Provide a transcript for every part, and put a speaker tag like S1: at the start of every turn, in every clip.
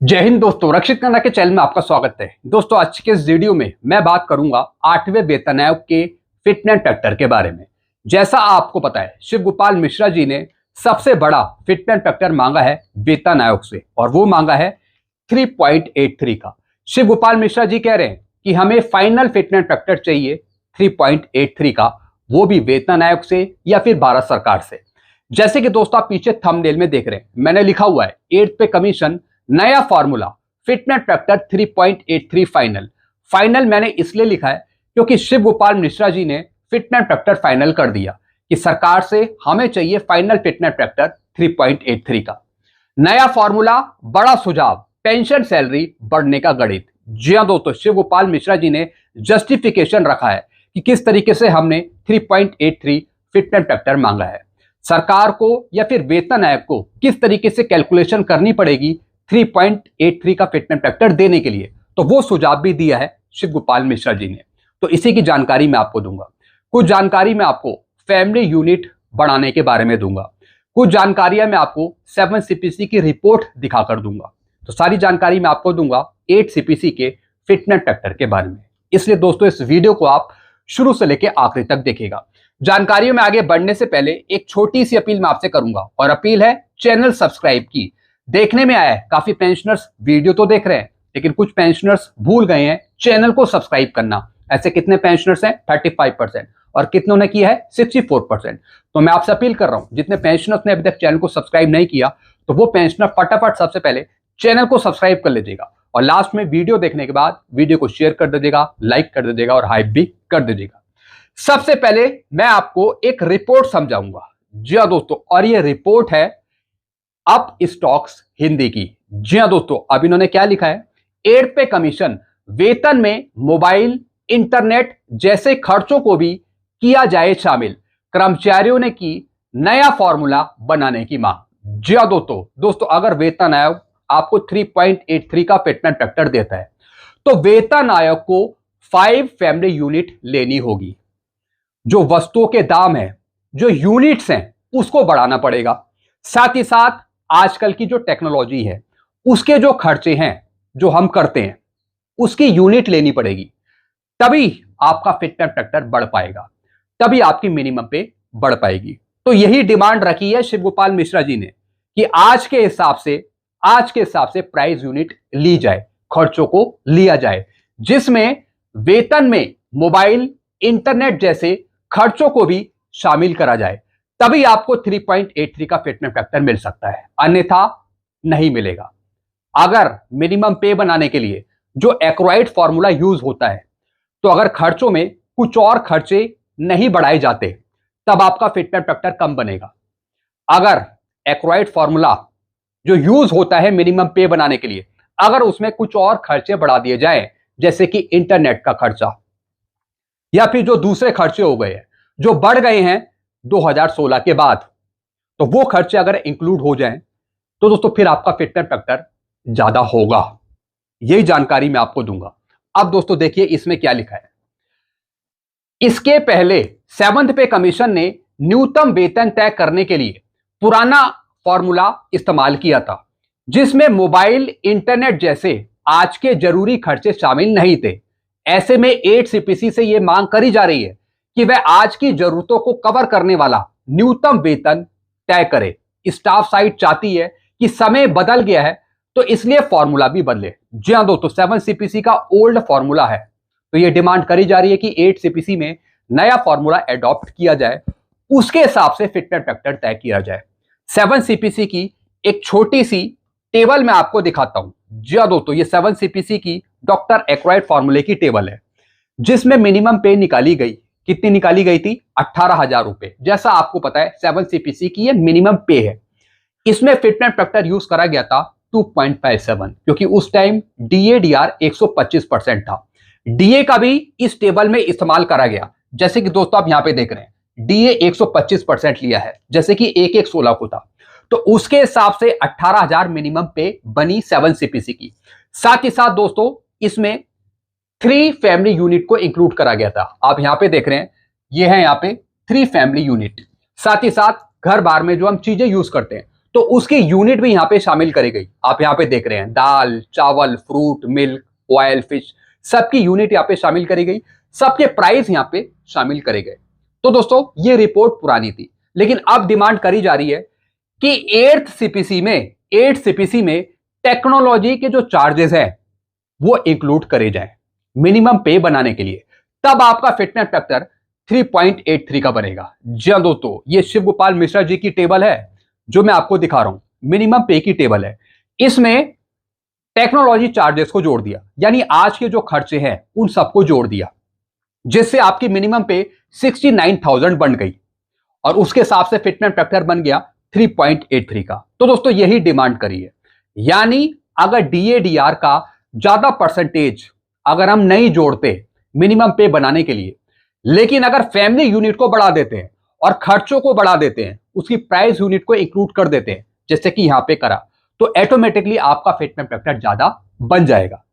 S1: जय हिंद दोस्तों, रक्षित कन्ना के चैनल में आपका स्वागत है। दोस्तों, आज के इस वीडियो में मैं बात करूंगा 8वें वेतन आयोग के फिटमेंट फैक्टर के बारे में। जैसा आपको पता है, शिव गोपाल मिश्रा जी ने सबसे बड़ा फिटमेंट फैक्टर मांगा है वेतन आयोग से, और वो मांगा है 3.83 का। शिव गोपाल मिश्रा जी कह रहे हैं कि हमें फाइनल फिटमेंट फैक्टर चाहिए 3.83 का, वो भी वेतन आयोग से या फिर भारत सरकार से। जैसे कि दोस्तों आप पीछे थंबनेल में देख रहे हैं, मैंने लिखा हुआ है 8th पे कमीशन नया फॉर्मूला फिटमेंट फैक्टर 3.83 फाइनल मैंने इसलिए लिखा है क्योंकि शिव गोपाल मिश्रा जी ने फिटमेंट फैक्टर फाइनल कर दिया कि सरकार से हमें चाहिए फाइनल फिटमेंट फैक्टर 3.83 का। नया फॉर्मूला, बड़ा सुझाव, पेंशन सैलरी बढ़ने का गणित। जी हां दोस्तों, शिव गोपाल मिश्रा जी ने जस्टिफिकेशन रखा है कि किस तरीके से हमने 3.83 फिटमेंट फैक्टर मांगा है। सरकार को या फिर वेतन आयोग को किस तरीके से कैलकुलेशन करनी पड़ेगी 3.83 का फिटमेंट फैक्टर देने के लिए, तो वो सुझाव भी दिया है शिव गोपाल मिश्रा जी ने। तो इसी की जानकारी मैं आपको दूंगा। कुछ जानकारी मैं आपको फैमिली यूनिट बढ़ाने के बारे में दूंगा, कुछ जानकारियां मैं आपको 7 सीपीसी की रिपोर्ट दिखाकर दूंगा। तो सारी जानकारी मैं आपको दूंगा 8 सीपीसी के फिटमेंट फैक्टर के बारे में। इसलिए दोस्तों इस वीडियो को आप शुरू से लेकर आखिरी तक देखिएगा। जानकारियों में आगे बढ़ने से पहले एक छोटी सी अपील मैं आपसे करूंगा, और अपील है चैनल सब्सक्राइब की। देखने में आया है काफी पेंशनर्स वीडियो तो देख रहे हैं, लेकिन कुछ पेंशनर्स भूल गए हैं चैनल को सब्सक्राइब करना। ऐसे कितने पेंशनर्स हैं? 35%, और कितनों ने किया है? 64%। तो मैं आपसे अपील कर रहा हूं, जितने पेंशनर्स ने अभी तक चैनल को सब्सक्राइब नहीं किया, तो वो पेंशनर फटाफट सबसे पहले चैनल को सब्सक्राइब कर लीजिएगा, और लास्ट में वीडियो देखने के बाद वीडियो को शेयर कर दीजिएगा, लाइक कर दीजिएगा और हाइप भी कर दीजिएगा। सबसे पहले मैं आपको एक रिपोर्ट समझाऊंगा। जी हां दोस्तों, और ये रिपोर्ट है अप स्टॉक्स हिंदी की। जी हां दोस्तों, अब इन्होंने क्या लिखा है? 8th पे कमीशन वेतन में मोबाइल, इंटरनेट जैसे खर्चों को भी किया जाए शामिल, कर्मचारियों ने की नया फॉर्मूला बनाने की मांग। जी हां दोस्तों, अगर वेतन आयोग आपको 3.83 का फिटमेंट फैक्टर देता है, तो वेतन आयोग को 5 फैमिली यूनिट लेनी होगी। जो वस्तुओं के दाम है, जो यूनिट्स हैं, उसको बढ़ाना पड़ेगा। साथ ही साथ आजकल की जो टेक्नोलॉजी है, उसके जो खर्चे हैं जो हम करते हैं, उसकी यूनिट लेनी पड़ेगी। तभी आपका फिटमेंट फैक्टर बढ़ पाएगा, तभी आपकी मिनिमम पे बढ़ पाएगी। तो यही डिमांड रखी है शिव गोपाल मिश्रा जी ने कि आज के हिसाब से प्राइस यूनिट ली जाए, खर्चों को लिया जाए, जिसमें वेतन में मोबाइल, इंटरनेट जैसे खर्चों को भी शामिल करा जाए। तभी आपको 3.83 का फिटमेंट फैक्टर मिल सकता है, अन्यथा नहीं मिलेगा। अगर मिनिमम पे बनाने के लिए जो एक्रोइड फॉर्मूला यूज होता है, तो अगर खर्चों में कुछ और खर्चे नहीं बढ़ाए जाते, तब आपका फिटमेंट फैक्टर कम बनेगा। अगर एक्रोइड फॉर्मूला जो यूज होता है मिनिमम पे बनाने के लिए, अगर उसमें कुछ और खर्चे बढ़ा दिए जाए, जैसे कि इंटरनेट का खर्चा या फिर जो दूसरे खर्चे हो गए हैं जो बढ़ गए हैं 2016 के बाद, तो वो खर्चे अगर इंक्लूड हो जाएं, तो दोस्तों फिर आपका फिटमेंट फैक्टर ज्यादा होगा। यही जानकारी मैं आपको दूंगा। अब दोस्तों देखिए इसमें क्या लिखा है। इसके पहले 7th पे कमीशन ने न्यूनतम वेतन तय करने के लिए पुराना फॉर्मूला इस्तेमाल किया था, जिसमें मोबाइल, इंटरनेट जैसे आज के जरूरी खर्चे शामिल नहीं थे। ऐसे में 8 सीपीसी से यह मांग करी जा रही है कि वह आज की जरूरतों को कवर करने वाला न्यूनतम वेतन तय करे। स्टाफ साइड चाहती है कि समय बदल गया है, तो इसलिए फॉर्मूला भी बदले। जी हां दोस्तों, 7 सीपीसी का ओल्ड फॉर्मूला है, तो यह डिमांड करी जा रही है कि 8 सीपीसी में नया फॉर्मूला एडॉप्ट किया जाए, उसके हिसाब से फिटमेंट फैक्टर तय किया जाए। 7 सीपीसी की एक छोटी सी टेबल मैं आपको दिखाता हूं। जी हां दोस्तों, ये 7 सीपीसी की डॉक्टर एक्रोइड फॉर्मूले की टेबल है, जिसमें मिनिमम पे निकाली गई। कितनी निकाली गई थी? 18,000 रुपए। जैसा आपको पता है 7 सीपीसी की ये मिनिमम पे है। इसमें फिटमेंट फैक्टर यूज करा गया था 2.57, क्योंकि उस टाइम डीएडीआर 125% था। डीए का भी इस टेबल में इस्तेमाल करा गया। जैसे कि दोस्तों आप यहां पे देख रहे हैं, डीए 125% लिया है, जैसे कि 1/16 को था, तो उसके हिसाब से 18,000 मिनिमम पे बनी 7 सीपीसी की। साथ ही साथ दोस्तों इसमें 3 फैमिली यूनिट को इंक्लूड करा गया था। आप यहां पे देख रहे हैं, ये है यहां पे 3 फैमिली यूनिट। साथ ही साथ घर बार में जो हम चीजें यूज करते हैं, तो उसकी यूनिट भी यहाँ पे शामिल करी गई। आप यहाँ पे देख रहे हैं दाल, चावल, फ्रूट, मिल्क, ऑयल, फिश, सबकी यूनिट यहाँ पे शामिल करी गई, सबके प्राइस यहाँ पे शामिल करे गए। तो दोस्तों ये रिपोर्ट पुरानी थी, लेकिन अब डिमांड करी जा रही है कि 8th सीपीसी में टेक्नोलॉजी के जो चार्जेस हैं वो इंक्लूड करे जाएं मिनिमम पे बनाने के लिए, तब आपका फिटनेस फैक्टर 3.83 का बनेगा। जी हां दोस्तों, ये शिव गोपाल मिश्रा जी की टेबल है जो मैं आपको दिखा रहा हूं, मिनिमम पे की टेबल है। इसमें टेक्नोलॉजी चार्जेस को जोड़ दिया, यानी आज के जो खर्चे हैं उन सबको जोड़ दिया, जिससे आपकी मिनिमम पे 69,000 बन गई और उसके हिसाब से फिटनेस फैक्टर बन गया 3.83 का। तो दोस्तों यही डिमांड करी है, यानी अगर डीएडीआर का ज्यादा परसेंटेज अगर हम नहीं जोड़ते मिनिमम पे बनाने के लिए, लेकिन अगर फैमिली यूनिट को बढ़ा देते हैं और खर्चों को बढ़ा देते हैं, उसकी प्राइस यूनिट को इंक्लूड कर देते हैं जैसे कि यहां पे करा, तो ऑटोमेटिकली आपका फिटनेस फैक्टर ज्यादा बन जाएगा।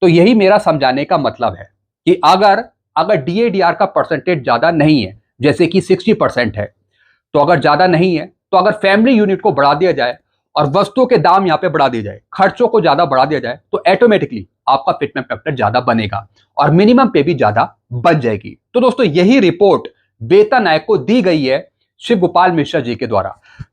S1: तो यही मेरा समझाने का मतलब है कि अगर डीएडीआर का परसेंटेज ज्यादा नहीं है, जैसे कि 60% है, तो अगर ज्यादा नहीं है तो अगर फैमिली यूनिट को बढ़ा दिया जाए और वस्तुओं के दाम यहां पे बढ़ा दिए जाए, खर्चों को ज्यादा बढ़ा दिया जाए, तो ऑटोमेटिकली आपका फिटनेस फैक्टर ज्यादा बनेगा और मिनिमम पे भी ज्यादा बन जाएगी। तो दोस्तों यही रिपोर्ट वेतन आयोग को दी गई है शिव गोपाल मिश्रा जी के द्वारा,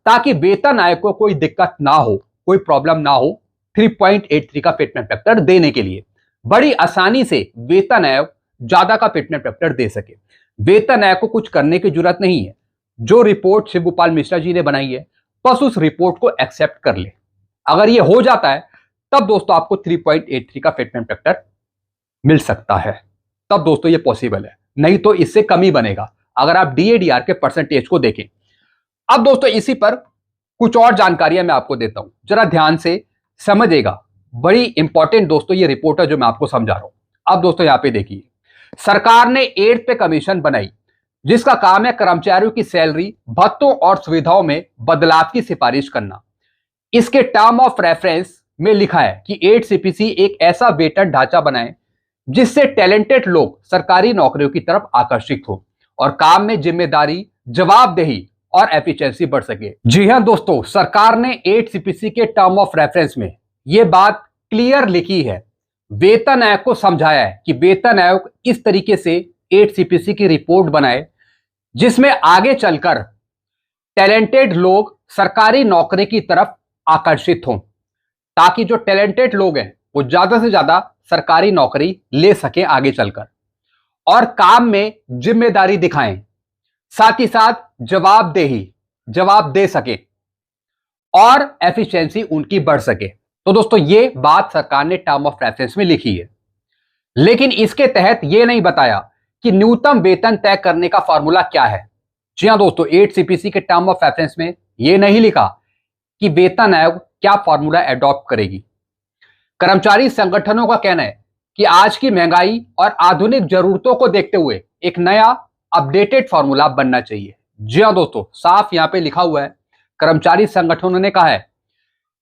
S1: ताकि वेतन आयोग को कोई दिक्कत ना हो, कोई प्रॉब्लम ना हो 3.83 का फिटनेस फैक्टर देने के लिए। बड़ी आसानी से वेतन आयोग ज्यादा का फिटनेस फैक्टर दे सके। वेतन आयोग को कुछ करने की जरूरत नहीं है, जो रिपोर्ट शिव गोपाल मिश्रा जी ने बनाई है बस उस रिपोर्ट को एक्सेप्ट कर ले। अगर ये हो जाता है तब दोस्तों आपको 3.83 का फिटनेस फैक्टर मिल सकता है, तब दोस्तों ये पॉसिबल है, नहीं तो इससे कम ही बनेगा अगर आप डीएडीआर के परसेंटेज को देखें। अब दोस्तों इसी पर कुछ और जानकारियां मैं आपको देता हूं, जरा ध्यान से समझिएगा। बड़ी इंपॉर्टेंट दोस्तों ये रिपोर्ट है जो मैं आपको समझा रहा हूं। अब दोस्तों यहां पे देखिए, सरकार ने 8th पे कमीशन बनाई, जिसका काम है कर्मचारियों की सैलरी, भत्तों और सुविधाओं में बदलाव की सिफारिश करना। इसके टर्म ऑफ रेफरेंस में लिखा है कि 8 सीपीसी एक ऐसा वेतन ढांचा बनाए जिससे टैलेंटेड लोग सरकारी नौकरियों की तरफ आकर्षित हो और काम में जिम्मेदारी, जवाबदेही और एफिशिएंसी बढ़ सके। जी हां दोस्तों, सरकार ने 8 सीपीसी के टर्म ऑफ रेफरेंस में यह बात क्लियर लिखी है, वेतन आयोग को समझाया है कि वेतन आयोग इस तरीके से 8 सीपीसी की रिपोर्ट बनाए जिसमें आगे चलकर टैलेंटेड लोग सरकारी नौकरी की तरफ आकर्षित हों, ताकि जो टैलेंटेड लोग हैं वो ज्यादा से ज्यादा सरकारी नौकरी ले सके आगे चलकर और काम में जिम्मेदारी दिखाएं, साथ ही साथ जवाब दे सके और एफिशिएंसी उनकी बढ़ सके। तो दोस्तों ये बात सरकार ने टर्म ऑफ रेफरेंस में लिखी है, लेकिन इसके तहत यह नहीं बताया कि न्यूनतम वेतन तय करने का फॉर्मूला क्या है। जी हां दोस्तों, 8 सीपीसी के टर्म ऑफ रेफरेंस में यह नहीं लिखा कि वेतन आयोग क्या फॉर्मूला एडॉप्ट करेगी। कर्मचारी संगठनों का कहना है कि आज की महंगाई और आधुनिक जरूरतों को देखते हुए एक नया अपडेटेड फॉर्मूला बनना चाहिए। जी हां दोस्तों, साफ यहां पे लिखा हुआ है, कर्मचारी संगठनों ने कहा है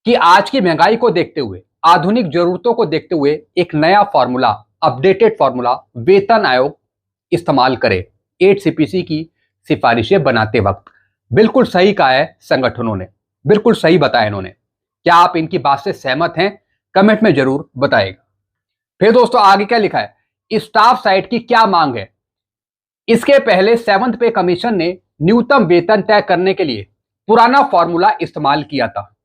S1: कि आज की महंगाई को देखते हुए, आधुनिक जरूरतों को देखते हुए एक नया फॉर्मूला, अपडेटेड फॉर्मूला वेतन आयोग इस्तेमाल करे 8 सीपीसी की सिफारिशें बनाते वक्त। बिल्कुल सही कहा है संगठनों ने, बिल्कुल सही बताया इन्होंने। क्या आप इनकी बात से सहमत हैं? कमेंट में जरूर बताइएगा। फिर दोस्तों आगे क्या लिखा है, स्टाफ साइड की क्या मांग है। इसके पहले 7th पे कमीशन ने न्यूनतम वेतन तय करने के लिए पुराना फॉर्मूला इस्तेमाल किया था,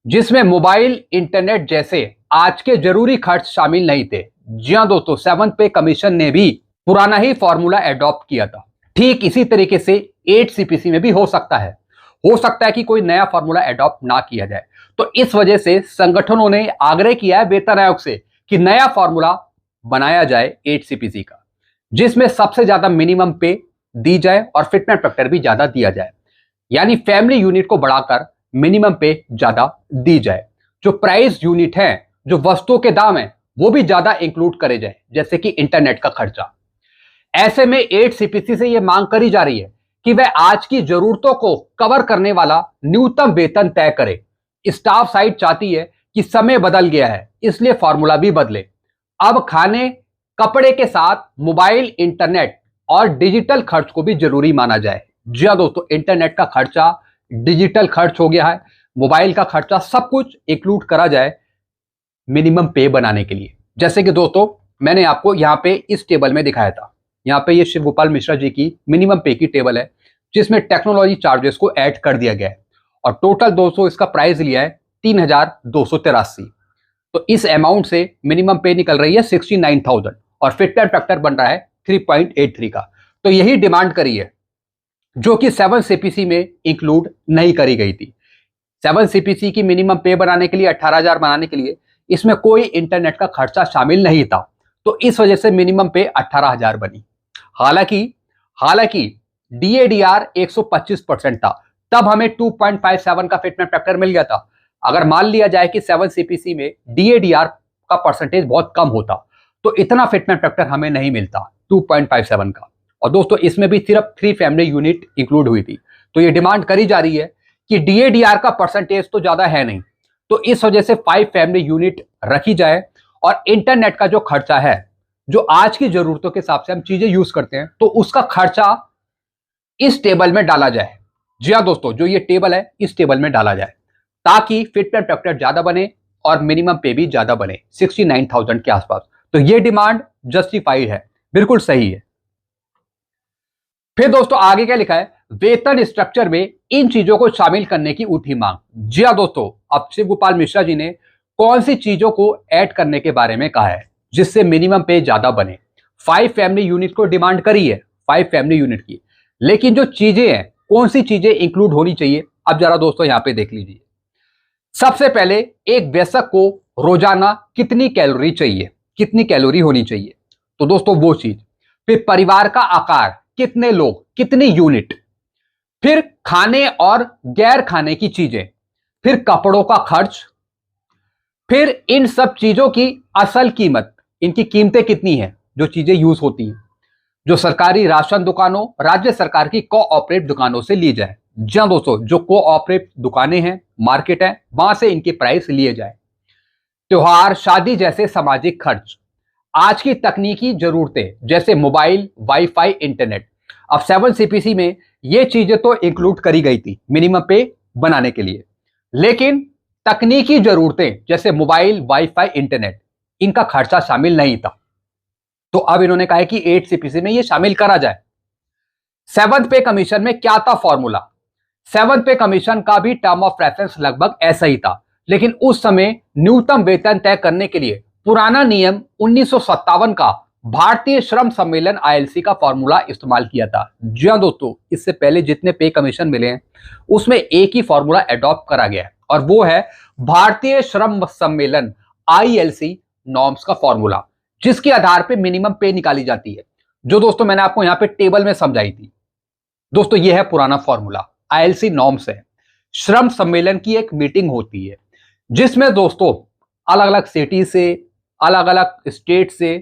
S1: जिसमें मोबाइल, इंटरनेट जैसे आज के जरूरी खर्च शामिल नहीं थे। जी हां दोस्तों, 7th पे कमीशन ने भी पुराना ही फॉर्मूला एडॉप्ट किया था। ठीक इसी तरीके से 8 सीपीसी में भी हो सकता है कि कोई नया फॉर्मूला एडॉप्ट ना किया जाए। तो इस वजह से संगठनों ने आग्रह किया है वेतन आयोग से कि नया फॉर्मूला बनाया जाए 8 सीपीसी का, जिसमें सबसे ज्यादा मिनिमम पे दी जाए और फिटनेस फैक्टर भी ज्यादा दिया जाए, यानी फैमिली यूनिट को बढ़ाकर मिनिमम पे ज्यादा दी जाए। जो प्राइस यूनिट है, जो वस्तुओं के दाम है, वो भी ज्यादा इंक्लूड करे जाए, जैसे कि इंटरनेट का खर्चा। ऐसे में 8 सीपीसी से यह मांग करी जा रही है कि वह आज की जरूरतों को कवर करने वाला न्यूनतम वेतन तय करे। स्टाफ साइड चाहती है कि समय बदल गया है, इसलिए फॉर्मूला भी बदले। अब खाने, कपड़े के साथ मोबाइल, इंटरनेट और डिजिटल खर्च को भी जरूरी माना जाए। जी हां दोस्तों, इंटरनेट का खर्चा डिजिटल खर्च हो गया है, मोबाइल का खर्चा, सब कुछ इंक्लूड करा जाए मिनिमम पे बनाने के लिए। जैसे कि दोस्तों मैंने आपको यहाँ पे इस टेबल में दिखाया था, यहाँ पे ये शिव गोपाल मिश्रा जी की मिनिमम पे की टेबल है, जिसमें टेक्नोलॉजी चार्जेस को ऐड कर दिया गया है और टोटल दोस्तों इसका प्राइस लिया है 3,283। तो इस अमाउंट से मिनिमम पे निकल रही है 69,000 और फिटनेस फैक्टर बन रहा है 3.83 का। तो यही डिमांड करी है जो कि 7 सीपीसी में इंक्लूड नहीं करी गई थी। 7 सीपीसी की मिनिमम पे बनाने के लिए 18,000 बनाने के लिए इसमें कोई इंटरनेट का खर्चा शामिल नहीं था, तो इस वजह से मिनिमम पे 18,000 बनी। हालांकि DADR 125% था, तब हमें 2.57 का फिटनेस फैक्टर मिल गया था। अगर मान लिया जाए कि 7 सीपीसी में DADR का परसेंटेज बहुत कम होता तो इतना फिटनेस फैक्टर हमें नहीं मिलता 2.57 का। और दोस्तों इसमें भी सिर्फ 3 फैमिली यूनिट इंक्लूड हुई थी। तो ये डिमांड करी जा रही है कि DADR का परसेंटेज तो ज्यादा है नहीं, तो इस वजह से 5 फैमिली यूनिट रखी जाए और इंटरनेट का जो खर्चा है, जो आज की जरूरतों के हिसाब से हम चीजें यूज करते हैं, तो उसका खर्चा इस टेबल में डाला जाए। जी हाँ दोस्तों, जो ये टेबल है इस टेबल में डाला जाए ताकि फिटनेस फैक्टर ज्यादा बने और मिनिमम पे भी ज्यादा बने 69,000 के आसपास। तो ये डिमांड जस्टिफाइड है, बिल्कुल सही है। फिर दोस्तों आगे क्या लिखा है, वेतन स्ट्रक्चर में इन चीजों को शामिल करने की उठी मांग। जी हाँ दोस्तों, अब शिव गोपाल मिश्रा जी ने कौन सी चीजों को ऐड करने के बारे में कहा है जिससे मिनिमम पे ज्यादा बने। 5 फैमिली यूनिट को डिमांड करी है, 5 फैमिली यूनिट की, लेकिन जो चीजें हैं, कौन सी चीजें इंक्लूड होनी चाहिए, अब जरा दोस्तों यहां पे देख लीजिए। सबसे पहले एक वयस्क को रोजाना कितनी कैलोरी चाहिए, कितनी कैलोरी होनी चाहिए, तो दोस्तों वो चीज। फिर परिवार का आकार, कितने लोग, कितनी यूनिट। फिर खाने और गैर खाने की चीजें। फिर कपड़ों का खर्च। फिर इन सब चीजों की असल कीमत, इनकी कीमतें कितनी हैं जो चीजें यूज होती हैं, जो सरकारी राशन दुकानों, राज्य सरकार की कोऑपरेटिव दुकानों से ली जाए। जी दोस्तों, जो कोऑपरेटिव दुकानें हैं, मार्केट है, वहां से इनके प्राइस लिए जाए। त्योहार, शादी जैसे सामाजिक खर्च। आज की तकनीकी जरूरतें जैसे मोबाइल, वाईफाई, इंटरनेट। अब 7 सीपीसी में ये चीजें तो इंक्लूड करी गई थी मिनिमम पे बनाने के लिए, लेकिन तकनीकी जरूरतें जैसे मोबाइल, वाईफाई, इंटरनेट, इनका खर्चा शामिल नहीं था। तो अब इन्होंने कहा है कि 8 सीपीसी में ये शामिल करा जाए। 7th पे कमीशन में क्या था फॉर्मूला? 7th पे कमीशन का भी टर्म ऑफ रेफरेंस लगभग ऐसा ही था, लेकिन उस समय न्यूनतम वेतन तय करने के लिए पुराना नियम 1957 का भारतीय श्रम सम्मेलन ILC का फॉर्मूला इस्तेमाल किया था। जी हाँ दोस्तों, इससे पहले जितने पे कमीशन मिले हैं उसमें एक ही फॉर्मूला एडॉप्ट करा गया है और वो है भारतीय श्रम सम्मेलन ILC नॉर्म्स का फॉर्मूला, जिसके आधार पे मिनिमम पे निकाली जाती है, जो दोस्तों मैंने आपको यहां पे टेबल में समझाई थी। दोस्तों ये है पुराना फॉर्मूला, ILC नॉर्म्स है। श्रम सम्मेलन की एक मीटिंग होती है जिसमें दोस्तों अलग अलग सिटी से, अलग अलग स्टेट से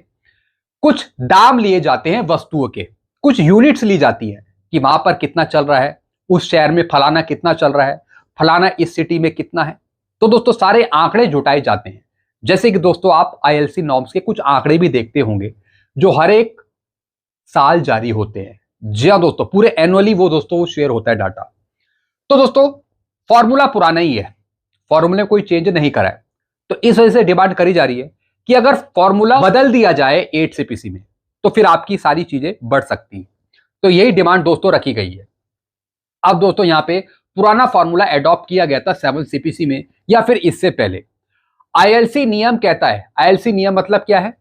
S1: कुछ दाम लिए जाते हैं वस्तुओं के, कुछ यूनिट्स ली जाती है कि वहां पर कितना चल रहा है, उस शहर में फलाना कितना चल रहा है, फलाना इस सिटी में कितना है। तो दोस्तों सारे आंकड़े जुटाए जाते हैं। जैसे कि दोस्तों आप ILC नॉर्म्स के कुछ आंकड़े भी देखते होंगे जो हर एक साल जारी होते हैं। जी हाँ दोस्तों, पूरे एनुअली वो दोस्तों शेयर होता है डाटा। तो दोस्तों फॉर्मूला पुराना ही है, फॉर्मूले कोई चेंज नहीं करा है। तो इस वजह से डिमांड करी जा रही है कि अगर फॉर्मूला बदल दिया जाए 8 सीपीसी में तो फिर आपकी सारी चीजें बढ़ सकती हैं। तो यही डिमांड दोस्तों रखी गई है। अब दोस्तों यहां पे पुराना फॉर्मूला एडॉप्ट किया गया था 7 सीपीसी में या फिर इससे पहले। ILC नियम कहता है, ILC नियम मतलब क्या है?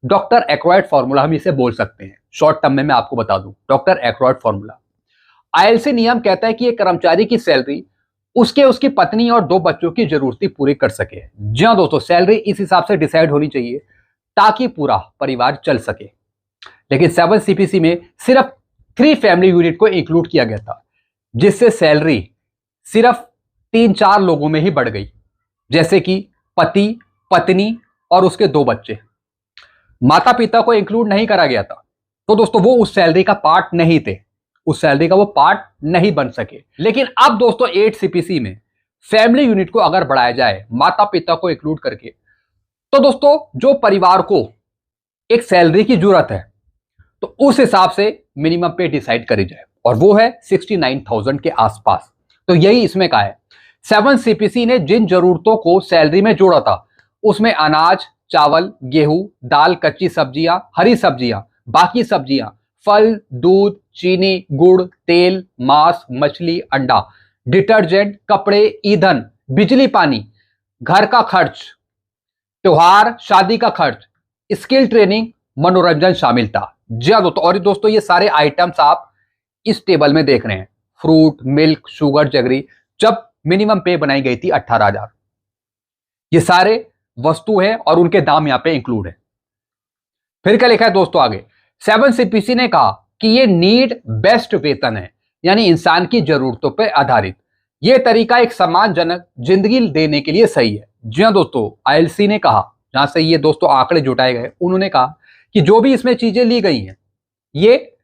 S1: डॉक्टर एक्वायर्ड फॉर्मूला हम इसे बोल सकते हैं, शॉर्ट टर्म में मैं आपको बता दूं, डॉक्टर एक्वायर्ड फॉर्मूला। ILC नियम कहता है कि एक कर्मचारी की सैलरी उसकी पत्नी और 2 बच्चों की जरूरतें पूरी कर सके। जी हाँ दोस्तों, सैलरी इस हिसाब से डिसाइड होनी चाहिए ताकि पूरा परिवार चल सके। लेकिन 7 सीपीसी में सिर्फ 3 फैमिली यूनिट को इंक्लूड किया गया था, जिससे सैलरी सिर्फ 3-4 लोगों में ही बढ़ गई, जैसे कि पति, पत्नी और उसके 2 बच्चे। माता पिता को इंक्लूड नहीं करा गया था, तो दोस्तों वो उस सैलरी का पार्ट नहीं थे, उस सैलरी का वो पार्ट नहीं बन सके। लेकिन अब दोस्तों 8 सीपीसी में फैमिली यूनिट को अगर बढ़ाया जाए माता पिता को इंक्लूड करके, तो दोस्तों जो परिवार को एक सैलरी की जरूरत है तो उस हिसाब से मिनिमम पे डिसाइड करी जाए और वो है 69,000 के आसपास। तो यही इसमें कहा है सेवन सीपीसी ने जिन जरूरतों को सैलरी में जोड़ा था उसमें अनाज, चावल, गेहूं, दाल, कच्ची सब्जियां, हरी सब्जियां, बाकी सब्जियां, फल, दूध, चीनी, गुड़, तेल, मांस, मछली, अंडा, डिटर्जेंट, कपड़े, ईंधन, बिजली, पानी, घर का खर्च, त्योहार, शादी का खर्च, स्किल ट्रेनिंग, मनोरंजन शामिल था। जी हाँ दोस्तों, और दोस्तों ये सारे आइटम्स आप इस टेबल में देख रहे हैं। Fruit, milk, sugar, jaggery. जब मिनिमम पे बनाई गई थी 18,000। ये सारे वस्तु हैं और उनके दाम यहां पे इंक्लूड है। फिर क्या लिखा है दोस्तों आगे, सेवन सीपीसी ने कहा कि ये नीड बेस्ट वेतन है, यानी इंसान की जरूरतों पर आधारित। यह तरीका एक सम्मानजनक जिंदगी देने के लिए सही है। जी हाँ दोस्तों, आईएलसी ने कहा, जहां से ये दोस्तों आंकड़े जुटाए गए, उन्होंने कहा कि जो भी इसमें चीजें ली गई हैं ये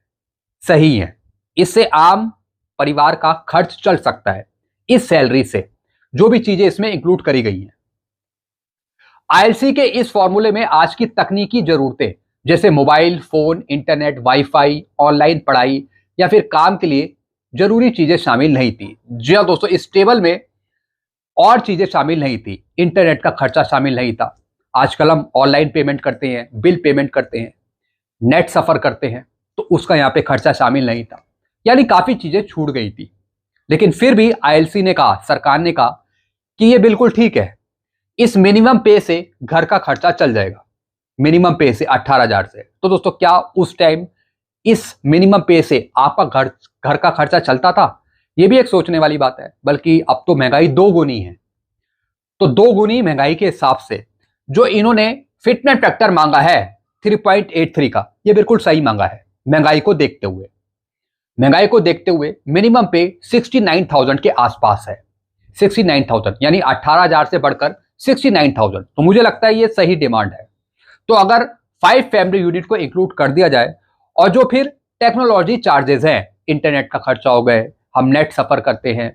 S1: सही है। इससे आम परिवार का खर्च चल सकता है इस सैलरी से, जो भी चीजें इसमें इंक्लूड करी गई हैं। आईएलसी के इस फॉर्मूले में आज की तकनीकी जरूरतें जैसे mobile phone, internet, wifi, online पढ़ाई या फिर काम के लिए जरूरी चीजें शामिल नहीं थी। जी हाँ दोस्तों, इस टेबल में और चीजें शामिल नहीं थी। इंटरनेट का खर्चा शामिल नहीं था। आजकल हम ऑनलाइन पेमेंट करते हैं, बिल पेमेंट करते हैं, नेट सफर करते हैं, तो उसका यहाँ पे खर्चा शामिल नहीं था। यानी काफी चीजें छूट गई थी। लेकिन फिर भी आईएलसी ने कहा, सरकार ने कहा कि ये बिल्कुल ठीक है, इस मिनिमम पे से घर का खर्चा चल जाएगा। मिनिमम पे से 18,000 से। तो दोस्तों क्या उस टाइम इस मिनिमम पे से आपका घर का खर्चा चलता था? ये भी एक सोचने वाली बात है। बल्कि अब तो महंगाई दो गुनी है। तो दो गुनी महंगाई के हिसाब से जो इन्होंने फिटनेस फैक्टर मांगा है 3.83 का, ये बिल्कुल सही मांगा है। महंगाई को देखते हुए मिनिमम पे 69,000 के आसपास है। 69,000 यानी 18,000 से बढ़कर 69,000। तो मुझे लगता है ये सही डिमांड है। तो अगर 5 फैमिली यूनिट को इंक्लूड कर दिया जाए और जो फिर टेक्नोलॉजी चार्जेस हैं, इंटरनेट का खर्चा हो गए, हम नेट सफर करते हैं,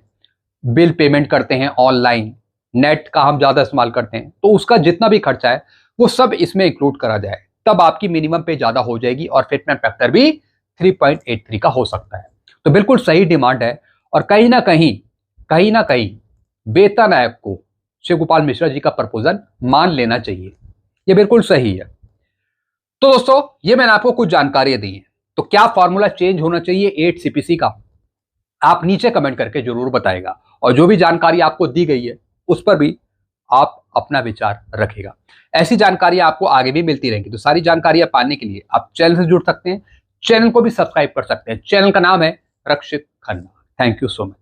S1: बिल पेमेंट करते हैं ऑनलाइन, नेट का हम ज्यादा इस्तेमाल करते हैं, तो उसका जितना भी खर्चा है वो सब इसमें इंक्लूड करा जाए, तब आपकी मिनिमम पे ज्यादा हो जाएगी और फिटनेस फैक्टर भी 3.83 का हो सकता है। तो बिल्कुल सही डिमांड है। और कहीं ना कहीं वेतन आयोग को शिवगोपाल मिश्रा जी का प्रपोजल मान लेना चाहिए। ये बिल्कुल सही है। तो दोस्तों ये मैंने आपको कुछ जानकारियां दी हैं। तो क्या फॉर्मूला चेंज होना चाहिए 8 सीपीसी का? आप नीचे कमेंट करके जरूर बताएगा। और जो भी जानकारी आपको दी गई है उस पर भी आप अपना विचार रखेगा। ऐसी जानकारी आपको आगे भी मिलती रहेगी। तो सारी जानकारियां पाने के लिए आप चैनल से जुड़ सकते हैं, चैनल को भी सब्सक्राइब कर सकते हैं। चैनल का नाम है Rakshit Khanna. Thank you so much.